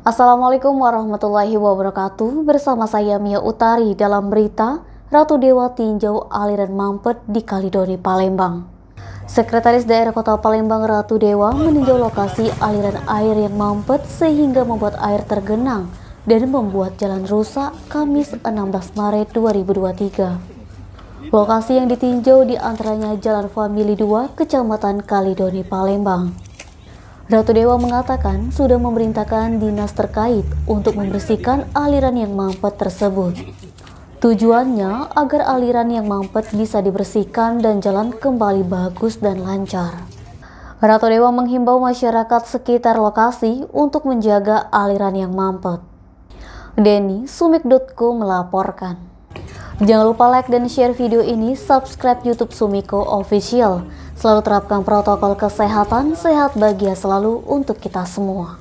Assalamualaikum warahmatullahi wabarakatuh. Bersama saya Mia Utari dalam berita Ratu Dewa tinjau aliran mampet di Kalidoni, Palembang. Sekretaris Daerah Kota Palembang Ratu Dewa meninjau lokasi aliran air yang mampet sehingga membuat air tergenang dan membuat jalan rusak Kamis 16 Maret 2023. Lokasi yang ditinjau diantaranya Jalan Famili 2, Kecamatan Kalidoni, Palembang. Ratu Dewa mengatakan sudah memerintahkan dinas terkait untuk membersihkan aliran yang mampet tersebut. Tujuannya agar aliran yang mampet bisa dibersihkan dan jalan kembali bagus dan lancar. Ratu Dewa menghimbau masyarakat sekitar lokasi untuk menjaga aliran yang mampet. Denny Sumik.co melaporkan. Jangan lupa like dan share video ini, subscribe YouTube Sumiko Official. Selalu terapkan protokol kesehatan, sehat bahagia selalu untuk kita semua.